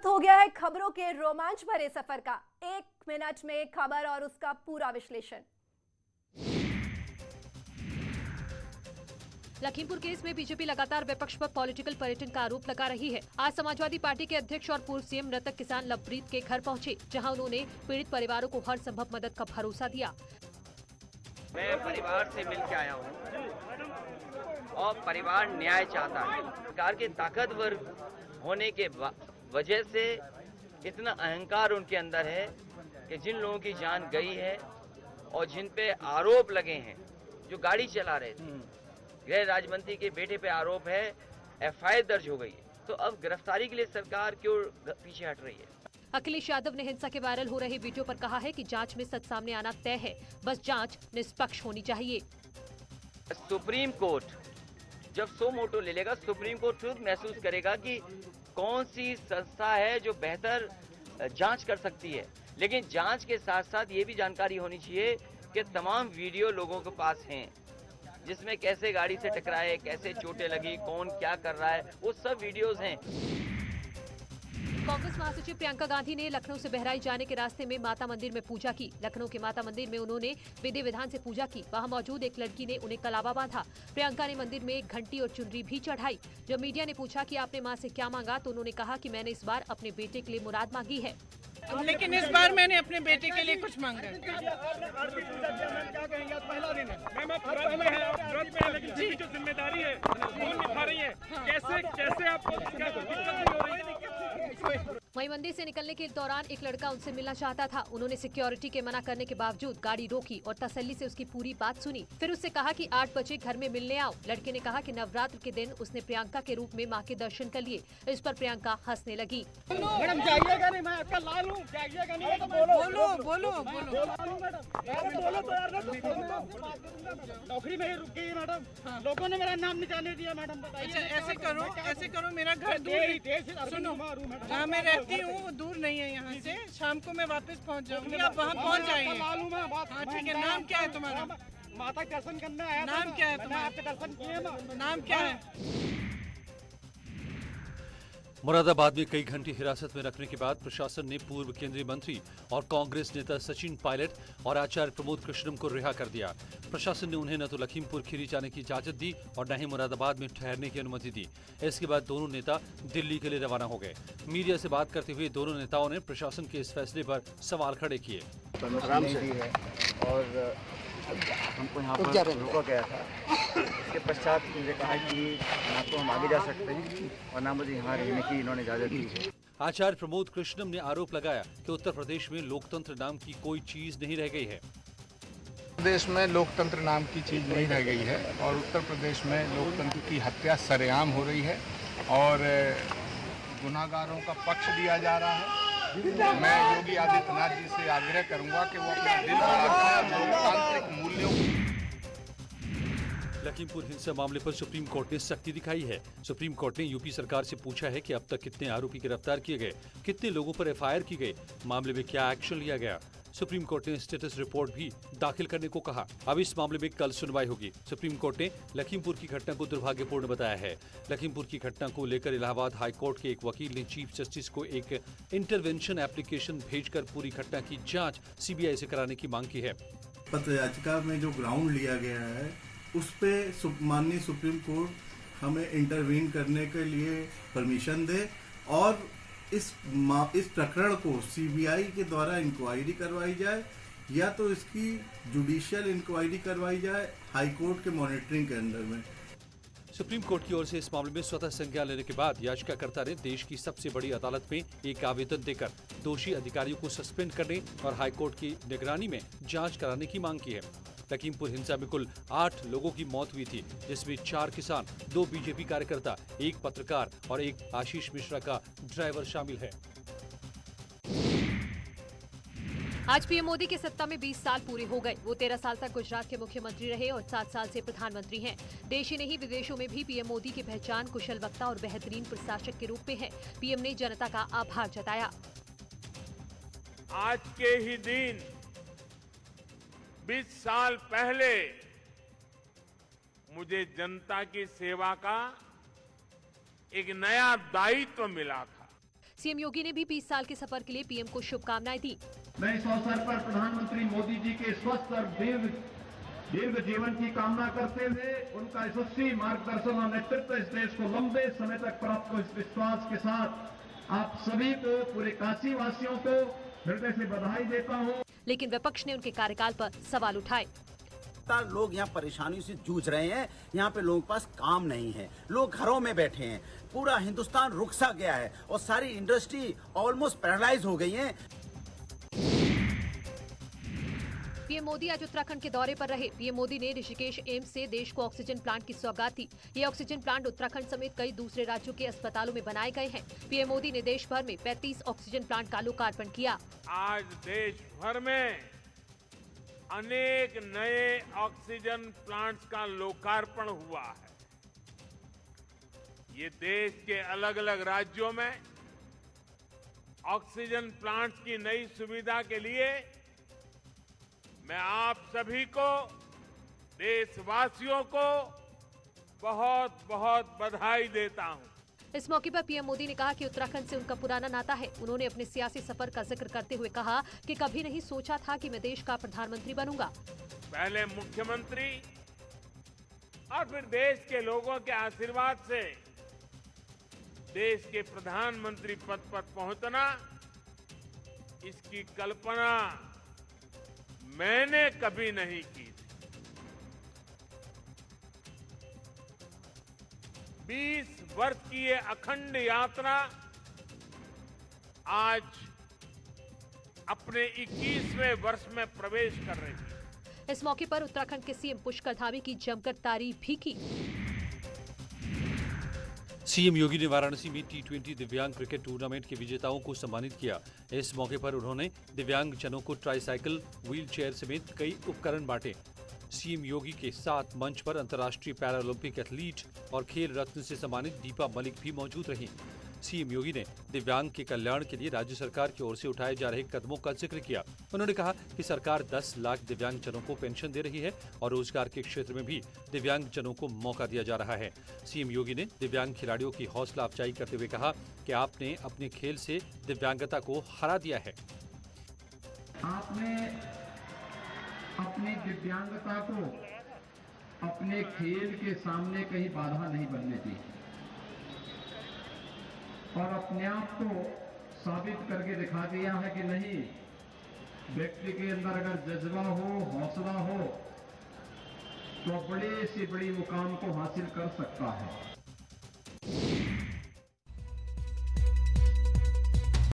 वक्त हो गया है खबरों के रोमांच भरे सफर का। 1 मिनट में खबर और उसका पूरा विश्लेषण। लखीमपुर केस में बीजेपी लगातार विपक्ष पर पॉलिटिकल पर्यटन का आरोप लगा रही है। आज समाजवादी पार्टी के अध्यक्ष और पूर्व सीएम मृतक किसान लवप्रीत के घर पहुंचे, जहां उन्होंने पीड़ित परिवारों को हर संभव मदद का भरोसा दिया। मैं परिवार से मिल के आया हूँ और परिवार न्याय चाहता है। सरकार के ताकतवर होने के वजह से इतना अहंकार उनके अंदर है कि जिन लोगों की जान गई है और जिन पे आरोप लगे हैं, जो गाड़ी चला रहे थे, गृह राज्य मंत्री के बेटे पे आरोप है, एफआईआर दर्ज हो गई है, तो अब गिरफ्तारी के लिए सरकार क्यों पीछे हट रही है? अखिलेश यादव ने हिंसा के वायरल हो रहे वीडियो पर कहा है कि जांच में सच सामने आना तय है, बस जांच निष्पक्ष होनी चाहिए। सुप्रीम कोर्ट जब सो मोटो ले लेगा, सुप्रीम कोर्ट खुद महसूस करेगा कि कौन सी संस्था है जो बेहतर जांच कर सकती है। लेकिन जांच के साथ साथ ये भी जानकारी होनी चाहिए कि तमाम वीडियो लोगों के पास हैं, जिसमें कैसे गाड़ी से टकराए, कैसे चोटें लगी, कौन क्या कर रहा है, वो सब वीडियोस हैं। कांग्रेस महासचिव प्रियंका गांधी ने लखनऊ से बहराइच जाने के रास्ते में माता मंदिर में पूजा की। लखनऊ के माता मंदिर में उन्होंने विधि विधान से पूजा की। वहां मौजूद एक लड़की ने उन्हें कलावा बांधा। प्रियंका ने मंदिर में घंटी और चुनरी भी चढ़ाई। जब मीडिया ने पूछा कि आपने मां से क्या मांगा, तो उन्होंने कहा कि मैंने इस बार अपने बेटे के लिए मुराद मांगी है। लेकिन इस बार मैंने अपने बेटे के लिए कुछ मांगा। जो जिम्मेदारी है वो निभा रही है, कैसे आपको दिक्कत नहीं हो रही है? वहीं मंदिर से निकलने के दौरान एक लड़का उनसे मिलना चाहता था। उन्होंने सिक्योरिटी के मना करने के बावजूद गाड़ी रोकी और तसल्ली से उसकी पूरी बात सुनी। फिर उससे कहा कि 8 बजे घर में मिलने आओ। लड़के ने कहा कि नवरात्र के दिन उसने प्रियंका के रूप में मां के दर्शन कर लिए। इस पर प्रियंका हंसने लगी। मैडम जाइएगा नहीं, मैं आपका लाल हूँ, जाइएगा नहीं तो बोलो बोलो तो यार, नौकरी में ही रुक गई मैडम। लोगों ने मेरा नाम निकालने दिया मैडम, बताइए। ऐसे करो, मेरा घर दूर, सुनो, जहाँ मैं रहती हूँ वो दूर नहीं है यहाँ से। शाम को मैं वापस पहुँच जाऊंगी, आप वहाँ पहुँच जाइए। हाँ ठीक है। नाम क्या है तुम्हारा? माता के दर्शन करने आया। नाम क्या है तुम्हारा? आपके दर्शन किए। नाम क्या है? मुरादाबाद में कई घंटे हिरासत में रखने के बाद प्रशासन ने पूर्व केंद्रीय मंत्री और कांग्रेस नेता सचिन पायलट और आचार्य प्रमोद कृष्णम को रिहा कर दिया। प्रशासन ने उन्हें न तो लखीमपुर खीरी जाने की इजाजत दी और न ही मुरादाबाद में ठहरने की अनुमति दी। इसके बाद दोनों नेता दिल्ली के लिए रवाना हो गए। मीडिया से बात करते हुए दोनों नेताओं ने प्रशासन के इस फैसले पर सवाल खड़े किए। और हमको यहाँ पर रोका गया था। इसके पश्चात मुझे कहा कि ना तो हम आगे जा सकते हैं और ना मुझे यहाँ रहने की इन्होंने इजाजत दी है। आचार्य प्रमोद कृष्णम ने आरोप लगाया कि उत्तर प्रदेश में लोकतंत्र नाम की कोई चीज नहीं रह गई है। प्रदेश में लोकतंत्र नाम की चीज नहीं रह गई है और उत्तर प्रदेश में लोकतंत्र की हत्या सरेआम हो रही है और गुनाहगारों का पक्ष दिया जा रहा है। मैं योगी आदित्यनाथ जी से आग्रह करूंगा कि वो अपना दिल लगाकर लोकतांत्रिक मूल्यों। लखीमपुर हिंसा मामले पर सुप्रीम कोर्ट ने सख्ती दिखाई है। सुप्रीम कोर्ट ने यूपी सरकार से पूछा है कि अब तक कितने आरोपी गिरफ्तार किए गए, कितने लोगों पर एफआईआर की गई, मामले में क्या एक्शन लिया गया। सुप्रीम कोर्ट ने स्टेटस रिपोर्ट भी दाखिल करने को कहा। अब इस मामले में कल सुनवाई होगी। सुप्रीम कोर्ट ने लखीमपुर की घटना को दुर्भाग्यपूर्ण बताया है। लखीमपुर की घटना को लेकर इलाहाबाद हाई कोर्ट के एक वकील ने चीफ जस्टिस को एक इंटरवेंशन एप्लीकेशन भेजकर पूरी घटना की जांच सीबीआई से कराने की मांग की है। पत्र याचिका में जो ग्राउंड लिया गया है उस पे माननीय सुप्रीम कोर्ट हमें इंटरवीन करने के लिए परमिशन दे और इस प्रकरण को सीबीआई के द्वारा इंक्वायरी करवाई जाए या तो इसकी जुडिशियल इंक्वायरी करवाई जाए हाई कोर्ट के मॉनिटरिंग के अंडर में। सुप्रीम कोर्ट की ओर से इस मामले में स्वतः संज्ञान लेने के बाद याचिकाकर्ता ने देश की सबसे बड़ी अदालत में एक आवेदन देकर दोषी अधिकारियों को सस्पेंड करने और हाईकोर्ट की निगरानी में जांच कराने की मांग की है। लखीमपुर हिंसा में कुल 8 लोगों की मौत हुई थी, जिसमें 4 किसान, 2 बीजेपी कार्यकर्ता, 1 पत्रकार और 1 आशीष मिश्रा का ड्राइवर शामिल है। आज पीएम मोदी के सत्ता में 20 साल पूरे हो गए। वो 13 साल तक गुजरात के मुख्यमंत्री रहे और 7 साल से प्रधानमंत्री हैं। देश ही नहीं विदेशों में भी पीएम मोदी की पहचान कुशल वक्ता और बेहतरीन प्रशासक के रूप में है। पीएम ने जनता का आभार जताया। आज के ही दिन 20 साल पहले मुझे जनता की सेवा का एक नया दायित्व मिला था। सीएम योगी ने भी 20 साल के सफर के लिए पीएम को शुभकामनाएं दी। मैं इस अवसर पर प्रधानमंत्री मोदी जी के स्वस्थ और दीर्घ जीवन की कामना करते हुए उनका यशस्वी मार्गदर्शन और नेतृत्व इस देश को लंबे समय तक प्राप्त हो, इस विश्वास के साथ आप सभी को, पूरे काशी वासियों को हृदय से बधाई देता हूँ। लेकिन विपक्ष ने उनके कार्यकाल पर सवाल उठाए। लोग यहाँ परेशानी से जूझ रहे हैं, यहाँ पे लोगों के पास काम नहीं है, लोग घरों में बैठे हैं, पूरा हिंदुस्तान रुक सा गया है और सारी इंडस्ट्री ऑलमोस्ट पैरालाइज हो गई है। पीएम मोदी आज उत्तराखंड के दौरे पर रहे। पीएम मोदी ने ऋषिकेश एम्स से देश को ऑक्सीजन प्लांट की सौगात दी। ये ऑक्सीजन प्लांट उत्तराखंड समेत कई दूसरे राज्यों के अस्पतालों में बनाए गए हैं। पीएम मोदी ने देश भर में 35 ऑक्सीजन प्लांट का लोकार्पण किया। आज देश भर में अनेक नए ऑक्सीजन प्लांट्स का लोकार्पण हुआ है। ये देश के अलग अलग राज्यों में ऑक्सीजन प्लांट्स की नई सुविधा के लिए मैं आप सभी को, देशवासियों को बहुत बहुत बधाई देता हूं। इस मौके पर पीएम मोदी ने कहा कि उत्तराखंड से उनका पुराना नाता है। उन्होंने अपने सियासी सफर का जिक्र करते हुए कहा कि कभी नहीं सोचा था कि मैं देश का प्रधानमंत्री बनूंगा। पहले मुख्यमंत्री और फिर देश के लोगों के आशीर्वाद से देश के प्रधानमंत्री पद पर पहुंचना, इसकी कल्पना मैंने कभी नहीं की। 20 वर्ष की ये अखंड यात्रा आज अपने 21वें वर्ष में प्रवेश कर रही है। इस मौके पर उत्तराखंड के सीएम पुष्कर धामी की जमकर तारीफ भी की। सीएम योगी ने वाराणसी में T20 दिव्यांग क्रिकेट टूर्नामेंट के विजेताओं को सम्मानित किया। इस मौके पर उन्होंने दिव्यांगजनों को ट्राईसाइकिल, व्हील चेयर समेत कई उपकरण बांटे। सीएम योगी के साथ मंच पर अंतर्राष्ट्रीय पैरालंपिक एथलीट और खेल रत्न से सम्मानित दीपा मलिक भी मौजूद रहीं। सीएम योगी ने दिव्यांग के कल्याण के लिए राज्य सरकार की ओर से उठाए जा रहे कदमों का जिक्र किया। उन्होंने कहा कि सरकार 10 लाख दिव्यांगजनों को पेंशन दे रही है और रोजगार के क्षेत्र में भी दिव्यांगजनों को मौका दिया जा रहा है। सीएम योगी ने दिव्यांग खिलाड़ियों की हौसला अफजाई करते हुए कहा कि आपने अपने खेल से दिव्यांगता को हरा दिया है। आपने अपनी दिव्यांगता को अपने खेल के सामने कहीं बाधा नहीं बनने दी और अपने आप को साबित करके दिखा दिया है कि नहीं, व्यक्ति के अंदर अगर जज्बा हो, हौसला हो, तो बड़े से बड़ी मुकाम को हासिल कर सकता है।